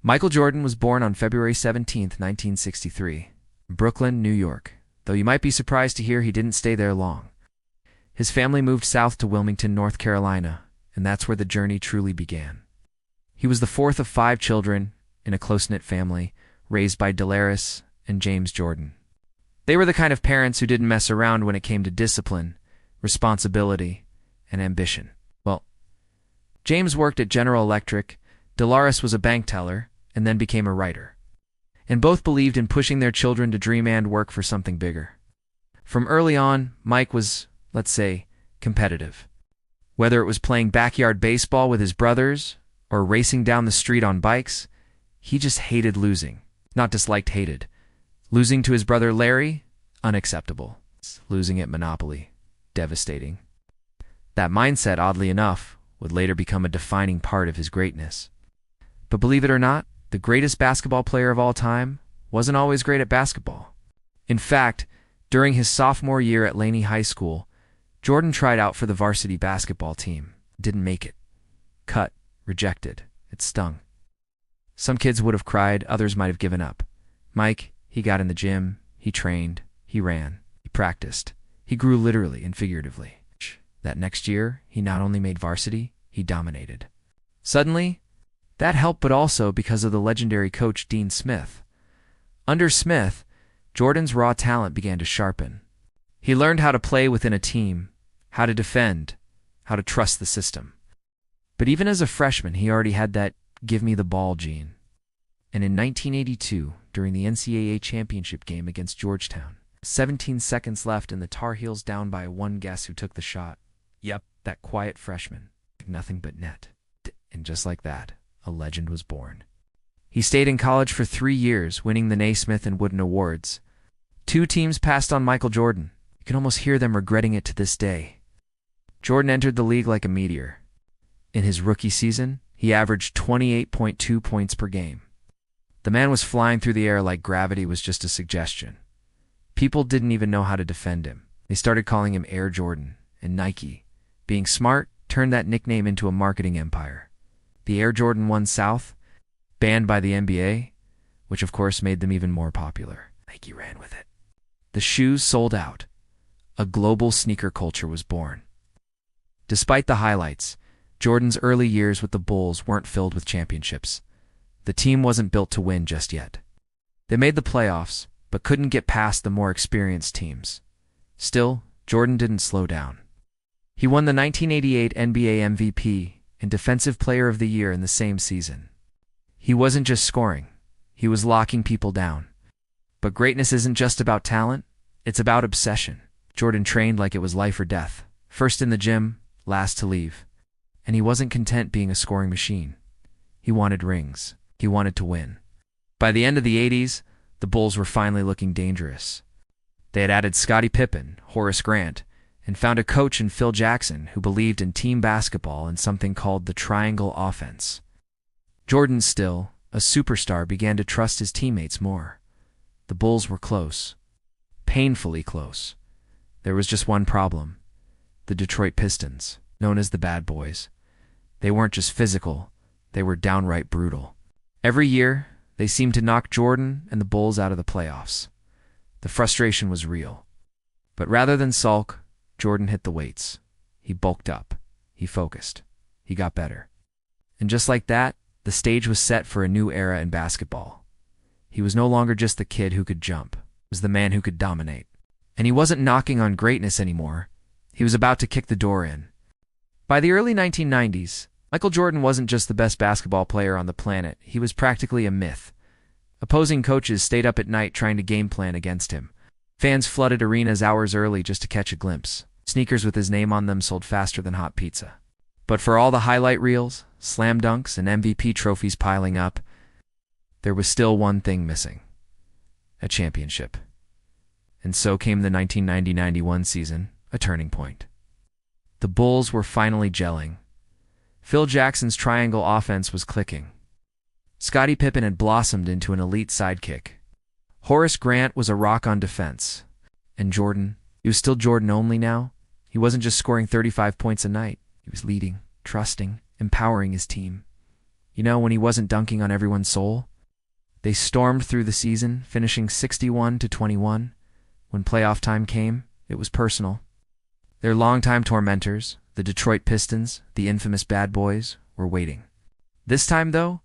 Michael Jordan was born on February 17, 1963, in Brooklyn, New York, though you might be surprised to hear he didn't stay there long. His family moved south to Wilmington, North Carolina, and that's where the journey truly began. He was the fourth of 5 children in a close-knit family, raised by Dolores and James Jordan. They were the kind of parents who didn't mess around when it came to discipline, responsibility, and ambition. Well, James worked at General Electric, Dolores was a bank teller, and then became a writer. And both believed in pushing their children to dream and work for something bigger. From early on, Mike was, let's say, competitive. Whether it was playing backyard baseball with his brothers or racing down the street on bikes, he just hated losing. Not disliked, hated. Losing to his brother Larry? Unacceptable. Losing at Monopoly? Devastating. That mindset, oddly enough, would later become a defining part of his greatness. But believe it or not, the greatest basketball player of all time wasn't always great at basketball. In fact, during his sophomore year at Laney High School, Jordan tried out for the varsity basketball team. Didn't make it. Cut. Rejected. It stung. Some kids would have cried, others might have given up. Mike, he got in the gym, he trained, he ran, he practiced. He grew literally and figuratively. That next year, he not only made varsity, he dominated. Suddenly, that helped, but also because of the legendary coach Dean Smith. Under Smith, Jordan's raw talent began to sharpen. He learned how to play within a team, how to defend, how to trust the system. But even as a freshman, he already had that give me the ball gene. And in 1982, during the NCAA championship game against Georgetown, 17 seconds left and the Tar Heels down by 1, guess who took the shot? Yep, that quiet freshman. Nothing but net. And just like that, a legend was born. He stayed in college for 3 years, winning the Naismith and Wooden Awards. 2 teams passed on Michael Jordan. You can almost hear them regretting it to this day. Jordan entered the league like a meteor. In his rookie season, he averaged 28.2 points per game. The man was flying through the air like gravity was just a suggestion. People didn't even know how to defend him. They started calling him Air Jordan and Nike. Being smart turned that nickname into a marketing empire. The Air Jordan 1 South, banned by the NBA, which of course made them even more popular. Nike ran with it. The shoes sold out. A global sneaker culture was born. Despite the highlights, Jordan's early years with the Bulls weren't filled with championships. The team wasn't built to win just yet. They made the playoffs, but couldn't get past the more experienced teams. Still, Jordan didn't slow down. He won the 1988 NBA MVP and Defensive Player of the Year in the same season. He wasn't just scoring, he was locking people down. But greatness isn't just about talent, it's about obsession. Jordan trained like it was life or death, first in the gym, last to leave. And he wasn't content being a scoring machine. He wanted rings. He wanted to win. By the end of the 80s, the Bulls were finally looking dangerous. They had added Scottie Pippen, Horace Grant, and found a coach in Phil Jackson who believed in team basketball and something called the triangle offense. Jordan, still a superstar, began to trust his teammates more. The Bulls were close. Painfully close. There was just one problem. The Detroit Pistons, known as the Bad Boys. They weren't just physical, they were downright brutal. Every year, they seemed to knock Jordan and the Bulls out of the playoffs. The frustration was real. But rather than sulk, Jordan hit the weights. He bulked up. He focused. He got better. And just like that, the stage was set for a new era in basketball. He was no longer just the kid who could jump. He was the man who could dominate. And he wasn't knocking on greatness anymore. He was about to kick the door in. By the early 1990s, Michael Jordan wasn't just the best basketball player on the planet. He was practically a myth. Opposing coaches stayed up at night trying to game plan against him. Fans flooded arenas hours early just to catch a glimpse. Sneakers with his name on them sold faster than hot pizza. But for all the highlight reels, slam dunks, and MVP trophies piling up, there was still one thing missing: a championship. And so came the 1990-91 season, a turning point. The Bulls were finally gelling. Phil Jackson's triangle offense was clicking. Scottie Pippen had blossomed into an elite sidekick. Horace Grant was a rock on defense. And Jordan, he was still Jordan only now. He wasn't just scoring 35 points a night. He was leading, trusting, empowering his team. When he wasn't dunking on everyone's soul? They stormed through the season, finishing 61-21. When playoff time came, it was personal. Their longtime tormentors, the Detroit Pistons, the infamous Bad Boys, were waiting. This time, though,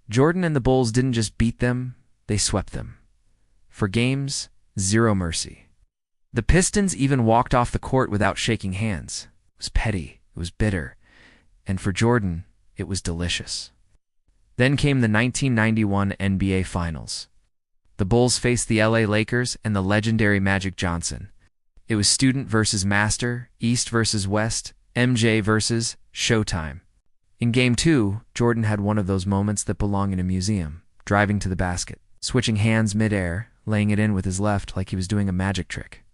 Jordan and the Bulls didn't just beat them, they swept them. For games, zero mercy. The Pistons even walked off the court without shaking hands. It was petty, it was bitter, and for Jordan, it was delicious. Then came the 1991 NBA Finals. The Bulls faced the LA Lakers and the legendary Magic Johnson. It was student versus master, East versus West, MJ versus Showtime. In Game 2, Jordan had one of those moments that belong in a museum, driving to the basket, switching hands mid-air, laying it in with his left like he was doing a magic trick.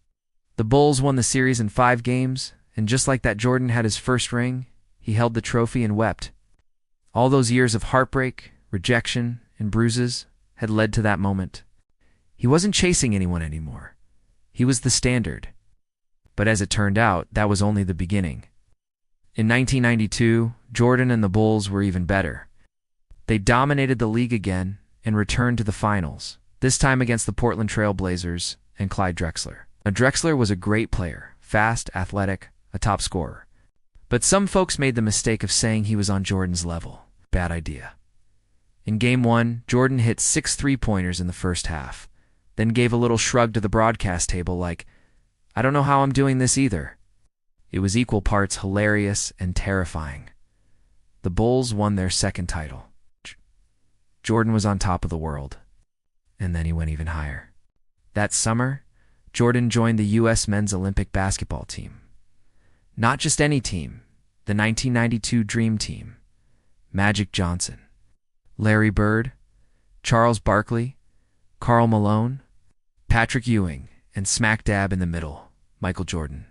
The Bulls won the series in 5 games, and just like that Jordan had his first ring, he held the trophy and wept. All those years of heartbreak, rejection, and bruises had led to that moment. He wasn't chasing anyone anymore. He was the standard. But as it turned out, that was only the beginning. In 1992, Jordan and the Bulls were even better. They dominated the league again and returned to the finals, this time against the Portland Trail Blazers and Clyde Drexler. Now, Drexler was a great player, fast, athletic, a top scorer. But some folks made the mistake of saying he was on Jordan's level. Bad idea. In Game 1, Jordan hit 6 3-pointers in the first half, then gave a little shrug to the broadcast table like, "I don't know how I'm doing this either." It was equal parts hilarious and terrifying. The Bulls won their second title. Jordan was on top of the world. And then he went even higher. That summer, Jordan joined the U.S. men's Olympic basketball team. Not just any team, the 1992 Dream Team. Magic Johnson, Larry Bird, Charles Barkley, Karl Malone, Patrick Ewing, and smack dab in the middle, Michael Jordan.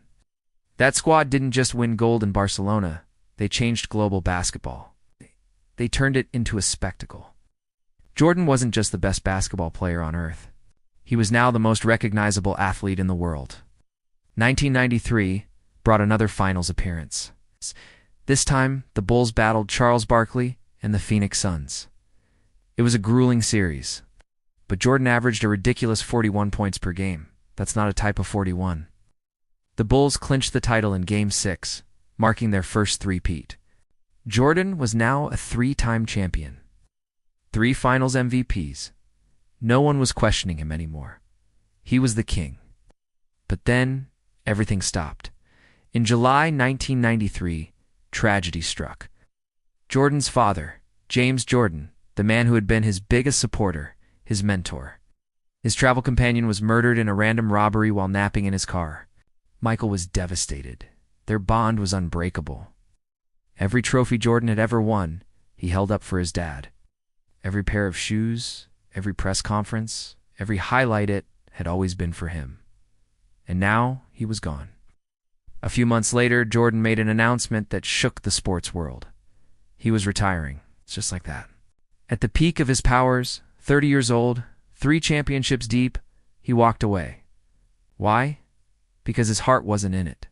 That squad didn't just win gold in Barcelona, they changed global basketball. They turned it into a spectacle. Jordan wasn't just the best basketball player on earth. He was now the most recognizable athlete in the world. 1993 brought another finals appearance. This time, the Bulls battled Charles Barkley and the Phoenix Suns. It was a grueling series, but Jordan averaged a ridiculous 41 points per game. That's not a type of 41. The Bulls clinched the title in Game 6, marking their first three-peat. Jordan was now a 3-time champion. 3 finals MVPs. No one was questioning him anymore. He was the king. But then, everything stopped. In July 1993, tragedy struck. Jordan's father, James Jordan, the man who had been his biggest supporter, his mentor. His travel companion was murdered in a random robbery while napping in his car. Michael was devastated. Their bond was unbreakable. Every trophy Jordan had ever won, he held up for his dad. Every pair of shoes, every press conference, every highlight it had always been for him. And now he was gone. A few months later, Jordan made an announcement that shook the sports world. He was retiring. It's just like that. At the peak of his powers, 30 years old, 3 championships deep, he walked away. Why? Because his heart wasn't in it.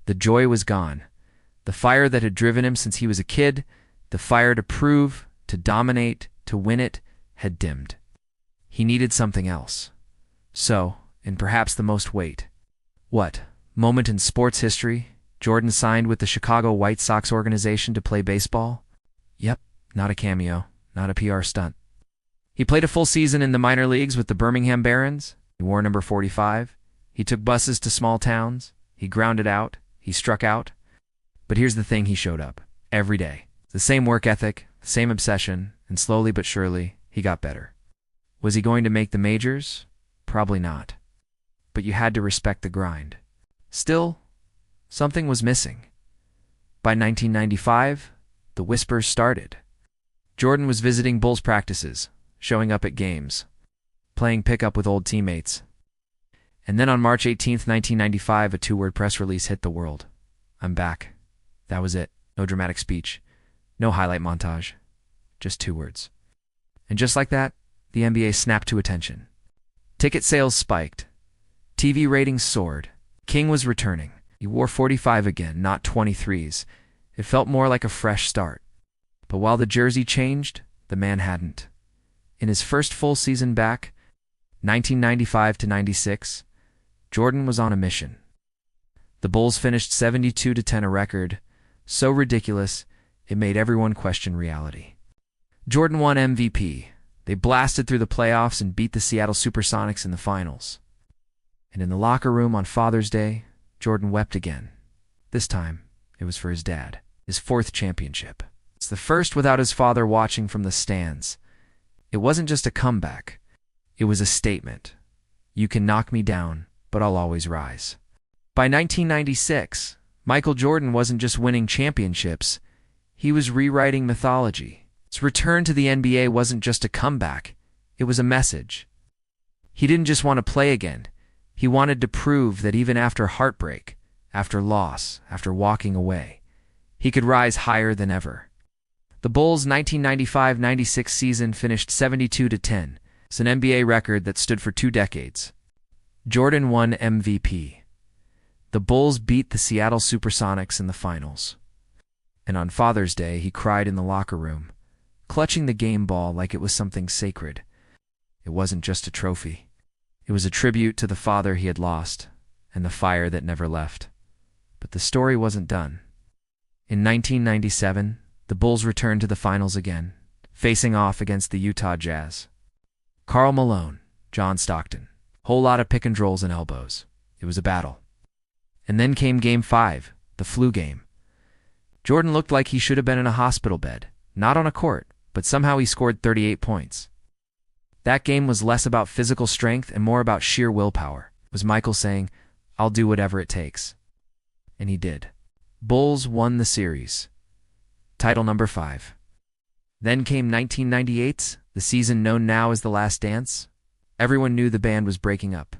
The joy was gone. The fire that had driven him since he was a kid, the fire to prove, to dominate, to win it, had dimmed. He needed something else. So, in perhaps the most weight. What? Moment in sports history, Jordan signed with the Chicago White Sox organization to play baseball? Yep, not a cameo, not a PR stunt. He played a full season in the minor leagues with the Birmingham Barons. He wore number 45. He took buses to small towns. He grounded out. He struck out. But here's the thing, he showed up. Every day. The same work ethic, the same obsession, and slowly but surely, he got better. Was he going to make the majors? Probably not. But you had to respect the grind. Still, something was missing. By 1995, the whispers started. Jordan was visiting Bulls practices, showing up at games, playing pickup with old teammates. And then on March 18, 1995, a 2-word press release hit the world. "I'm back." That was it. No dramatic speech. No highlight montage. Just 2 words. And just like that, the NBA snapped to attention. Ticket sales spiked. TV ratings soared. King was returning. He wore 45 again, not 23s. It felt more like a fresh start. But while the jersey changed, the man hadn't. In his first full season back, 1995 to 96, Jordan was on a mission. The Bulls finished 72-10, a record so ridiculous it made everyone question reality. Jordan won MVP. They blasted through the playoffs and beat the Seattle Supersonics in the finals. And in the locker room on Father's Day, Jordan wept again. This time, it was for his dad, his fourth championship. It's the first without his father watching from the stands. It wasn't just a comeback. It was a statement. You can knock me down, but I'll always rise. By 1996, Michael Jordan wasn't just winning championships. He was rewriting mythology. His return to the NBA wasn't just a comeback. It was a message. He didn't just want to play again. He wanted to prove that even after heartbreak, after loss, after walking away, he could rise higher than ever. The Bulls' 1995-96 season finished 72-10. It's an NBA record that stood for 2 decades. Jordan won MVP. The Bulls beat the Seattle Supersonics in the finals. And on Father's Day, he cried in the locker room, clutching the game ball like it was something sacred. It wasn't just a trophy. It was a tribute to the father he had lost and the fire that never left. But the story wasn't done. In 1997, the Bulls returned to the finals again, facing off against the Utah Jazz. Karl Malone, John Stockton, whole lot of pick and rolls and elbows. It was a battle. And then came Game 5, the flu game. Jordan looked like he should have been in a hospital bed, not on a court, but somehow he scored 38 points. That game was less about physical strength and more about sheer willpower. It was Michael saying, "I'll do whatever it takes." And he did. Bulls won the series. Title number 5. Then came 1998, the season known now as The Last Dance. Everyone knew the band was breaking up.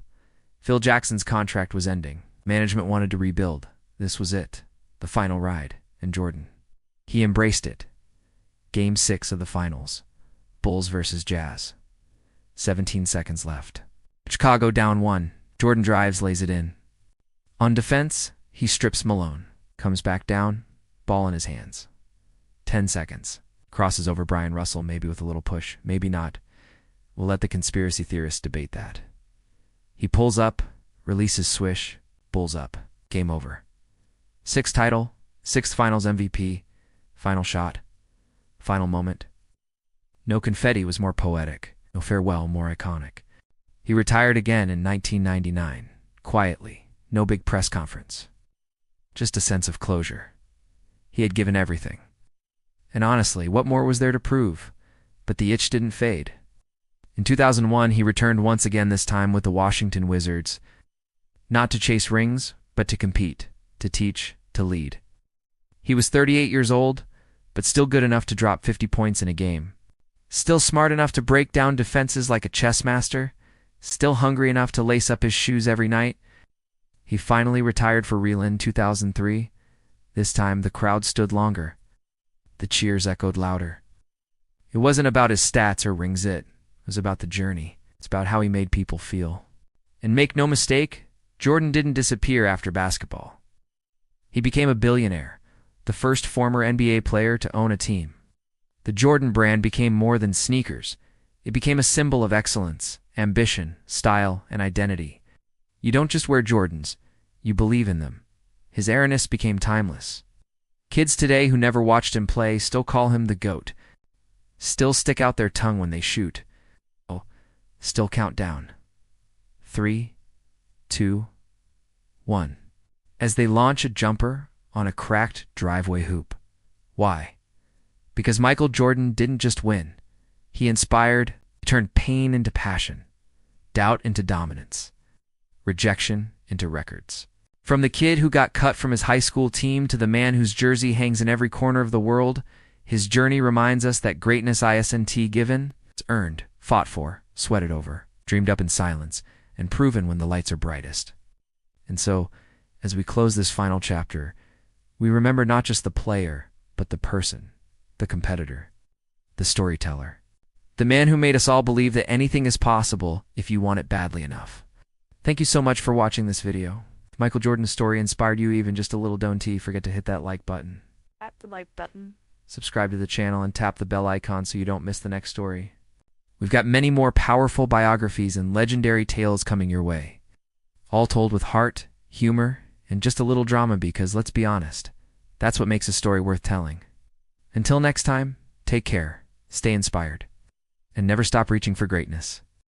Phil Jackson's contract was ending. Management wanted to rebuild. This was it, the final ride, and Jordan. He embraced it. Game 6 of the finals. Bulls versus Jazz. 17 seconds left. Chicago down 1. Jordan drives, lays it in. On defense, he strips Malone. Comes back down, ball in his hands. 10 seconds. Crosses over Brian Russell, maybe with a little push, maybe not. We'll let the conspiracy theorists debate that. He pulls up, releases swish, Bulls up. Game over. 6th title, 6th finals MVP, final shot, final moment. No confetti was more poetic, no farewell more iconic. He retired again in 1999, quietly, no big press conference. Just a sense of closure. He had given everything. And honestly, what more was there to prove? But the itch didn't fade. In 2001, he returned once again, this time with the Washington Wizards. Not to chase rings, but to compete, to teach, to lead. He was 38 years old, but still good enough to drop 50 points in a game. Still smart enough to break down defenses like a chess master. Still hungry enough to lace up his shoes every night. He finally retired for real in 2003. This time, the crowd stood longer. The cheers echoed louder. It wasn't about his stats or rings it. It was about the journey. It's about how he made people feel. And make no mistake, Jordan didn't disappear after basketball. He became a billionaire, the first former NBA player to own a team. The Jordan brand became more than sneakers. It became a symbol of excellence, ambition, style, and identity. You don't just wear Jordans, you believe in them. His airness became timeless. Kids today who never watched him play still call him the GOAT, still stick out their tongue when they shoot. Still count down. 3, 2, 1. As they launch a jumper on a cracked driveway hoop. Why? Because Michael Jordan didn't just win. He inspired, he turned pain into passion, doubt into dominance, rejection into records. From the kid who got cut from his high school team to the man whose jersey hangs in every corner of the world, his journey reminds us that greatness isn't given, it's earned, fought for, sweated over, dreamed up in silence, and proven when the lights are brightest. And so, as we close this final chapter, we remember not just the player, but the person, the competitor, the storyteller, the man who made us all believe that anything is possible if you want it badly enough. Thank you so much for watching this video. If Michael Jordan's story inspired you even just a little, don't forget to hit that like button. Tap the like button. subscribe to the channel, and tap the bell icon so you don't miss the next story. We've got many more powerful biographies and legendary tales coming your way, all told with heart, humor, and just a little drama because, let's be honest, that's what makes a story worth telling. Until next time, take care, stay inspired, and never stop reaching for greatness.